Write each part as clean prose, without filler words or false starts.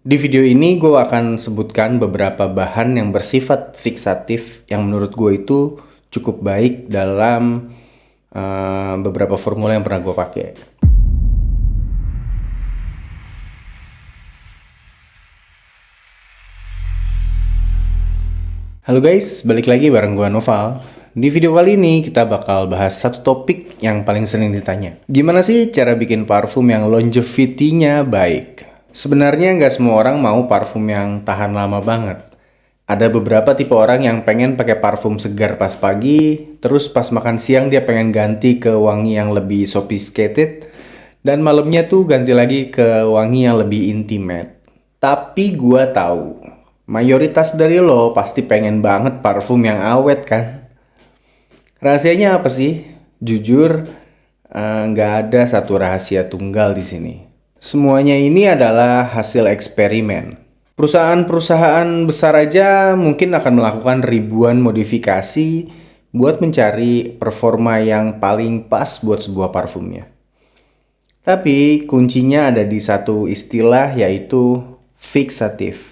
Di video ini gue akan sebutkan beberapa bahan yang bersifat fiksatif yang menurut gue itu cukup baik dalam beberapa formula yang pernah gue pakai. Halo guys, balik lagi bareng gue Noval. Di video kali ini kita bakal bahas satu topik yang paling sering ditanya. Gimana sih cara bikin parfum yang longevity-nya baik? Sebenarnya nggak semua orang mau parfum yang tahan lama banget. Ada beberapa tipe orang yang pengen pakai parfum segar pas pagi, terus pas makan siang dia pengen ganti ke wangi yang lebih sophisticated, dan malamnya tuh ganti lagi ke wangi yang lebih intimate. Tapi gua tahu, mayoritas dari lo pasti pengen banget parfum yang awet kan? Rahasianya apa sih? Jujur, nggak ada satu rahasia tunggal di sini. Semuanya ini adalah hasil eksperimen. Perusahaan-perusahaan besar aja mungkin akan melakukan ribuan modifikasi buat mencari performa yang paling pas buat sebuah parfumnya. Tapi kuncinya ada di satu istilah yaitu fiksatif.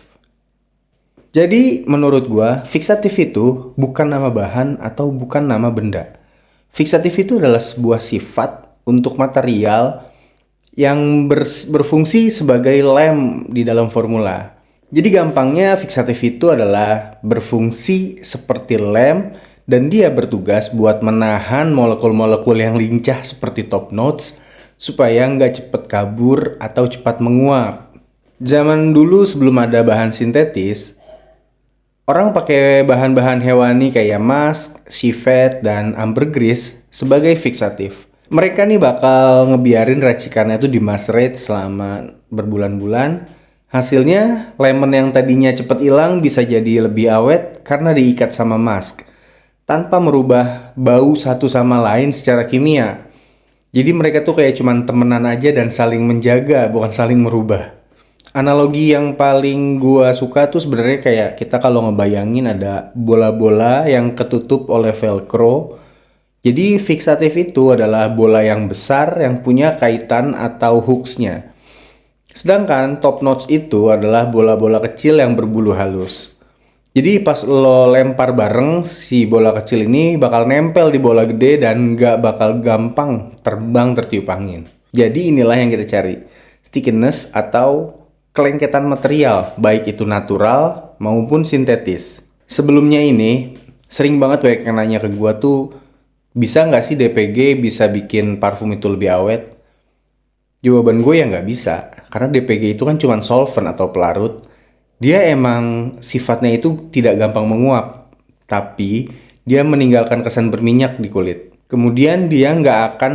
Jadi menurut gua, fiksatif itu bukan nama bahan atau bukan nama benda. Fiksatif itu adalah sebuah sifat untuk material yang berfungsi sebagai lem di dalam formula. Jadi gampangnya fiksatif itu adalah berfungsi seperti lem dan dia bertugas buat menahan molekul-molekul yang lincah seperti top notes supaya nggak cepat kabur atau cepat menguap. Zaman dulu sebelum ada bahan sintetis, orang pakai bahan-bahan hewani kayak musk, civet, dan ambergris sebagai fiksatif. Mereka nih bakal ngebiarin racikannya itu dimacerate selama berbulan-bulan. Hasilnya, lemon yang tadinya cepet hilang bisa jadi lebih awet karena diikat sama musk, tanpa merubah bau satu sama lain secara kimia. Jadi mereka tuh kayak cuman temenan aja dan saling menjaga, bukan saling merubah. Analogi yang paling gua suka tuh sebenarnya kayak kita kalau ngebayangin ada bola-bola yang ketutup oleh velcro. Jadi fiksatif itu adalah bola yang besar yang punya kaitan atau hooksnya. Sedangkan top notes itu adalah bola-bola kecil yang berbulu halus. Jadi pas lo lempar bareng, si bola kecil ini bakal nempel di bola gede dan nggak bakal gampang terbang tertiup angin. Jadi inilah yang kita cari, stickiness atau kelengketan material, baik itu natural maupun sintetis. Sebelumnya ini, sering banget banyak yang nanya ke gua tuh, bisa nggak sih DPG bisa bikin parfum itu lebih awet? Jawaban gue ya nggak bisa, karena DPG itu kan cuma solvent atau pelarut. Dia emang sifatnya itu tidak gampang menguap, tapi dia meninggalkan kesan berminyak di kulit. Kemudian dia nggak akan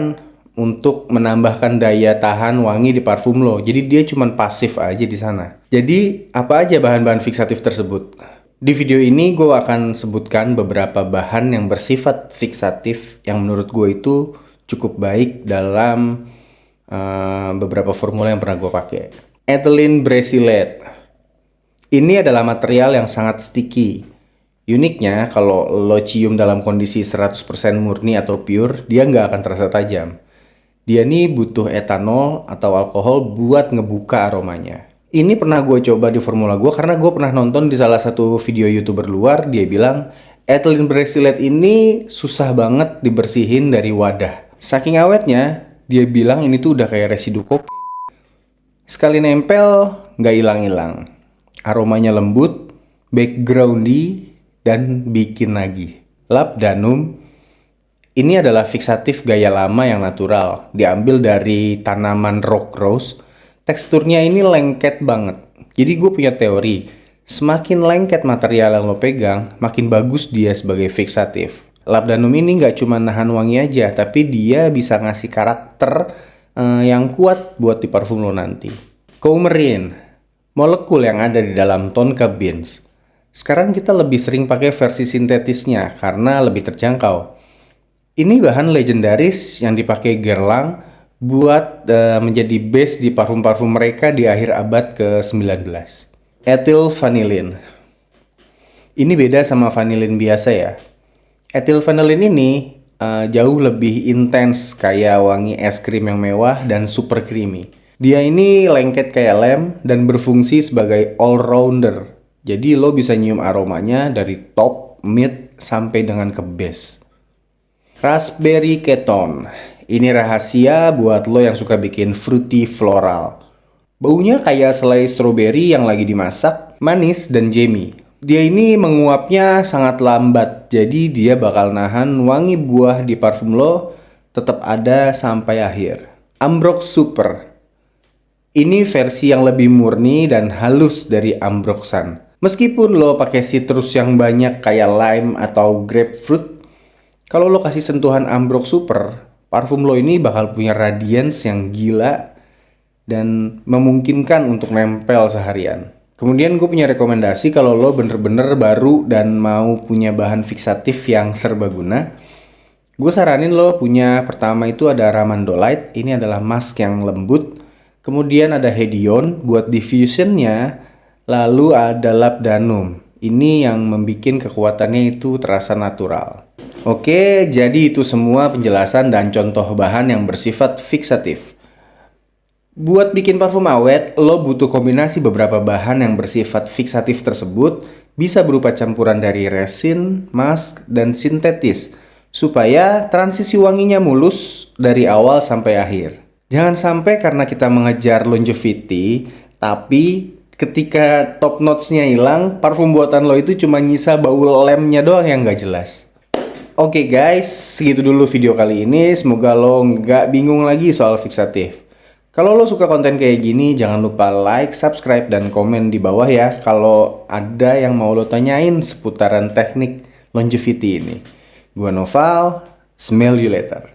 untuk menambahkan daya tahan wangi di parfum lo, jadi dia cuma pasif aja di sana. Jadi apa aja bahan-bahan fiksatif tersebut? Di video ini gue akan sebutkan beberapa bahan yang bersifat fiksatif yang menurut gue itu cukup baik dalam beberapa formula yang pernah gue pakai. Ethylene bracelet. Ini adalah material yang sangat sticky. Uniknya, kalau lo cium dalam kondisi 100% murni atau pure, dia nggak akan terasa tajam. Dia nih butuh etanol atau alkohol buat ngebuka aromanya. Ini pernah gue coba di formula gue karena gue pernah nonton di salah satu video YouTuber luar, dia bilang ethylene bracelet ini susah banget dibersihin dari wadah. Saking awetnya, dia bilang ini tuh udah kayak residu kopi. Sekali nempel, nggak hilang-hilang. Aromanya lembut, backgroundy, dan bikin nagih. Labdanum, ini adalah fiksatif gaya lama yang natural. Diambil dari tanaman rock rose. Teksturnya ini lengket banget. Jadi gue punya teori, semakin lengket material yang lo pegang, makin bagus dia sebagai fiksatif. Labdanum ini nggak cuma nahan wangi aja, tapi dia bisa ngasih karakter yang kuat buat di parfum lo nanti. Coumarin, molekul yang ada di dalam tonka beans. Sekarang kita lebih sering pakai versi sintetisnya karena lebih terjangkau. Ini bahan legendaris yang dipakai Guerlain buat menjadi base di parfum-parfum mereka di akhir abad ke-19. Ethyl vanillin. Ini beda sama vanillin biasa ya. Ethyl vanillin ini jauh lebih intens kayak wangi es krim yang mewah dan super creamy. Dia ini lengket kayak lem dan berfungsi sebagai all-rounder. Jadi lo bisa nyium aromanya dari top, mid, sampai dengan ke base. Raspberry Keton. Ini rahasia buat lo yang suka bikin fruity floral. Baunya kayak selai stroberi yang lagi dimasak, manis dan jammy. Dia ini menguapnya sangat lambat, jadi dia bakal nahan wangi buah di parfum lo tetap ada sampai akhir. Ambrox Super. Ini versi yang lebih murni dan halus dari Ambroxan. Meskipun lo pakai citrus yang banyak kayak lime atau grapefruit, kalau lo kasih sentuhan Ambrox Super, parfum lo ini bakal punya radiance yang gila dan memungkinkan untuk nempel seharian. Kemudian gue punya rekomendasi kalau lo bener-bener baru dan mau punya bahan fiksatif yang serbaguna. Gue saranin lo punya, pertama itu ada Ramandolite, ini adalah mask yang lembut. Kemudian ada Hedion buat diffusionnya, lalu ada Labdanum. Ini yang membuat kekuatannya itu terasa natural. Oke, jadi itu semua penjelasan dan contoh bahan yang bersifat fiksatif. Buat bikin parfum awet, lo butuh kombinasi beberapa bahan yang bersifat fiksatif tersebut, bisa berupa campuran dari resin, mask, dan sintetis, supaya transisi wanginya mulus dari awal sampai akhir. Jangan sampai karena kita mengejar longevity, tapi ketika top notes-nya hilang, parfum buatan lo itu cuma nyisa bau lemnya doang yang nggak jelas. Oke guys, segitu dulu video kali ini. Semoga lo nggak bingung lagi soal fiksatif. Kalau lo suka konten kayak gini, jangan lupa like, subscribe, dan komen di bawah ya kalau ada yang mau lo tanyain seputaran teknik longevity ini. Gua Noval, smell you later.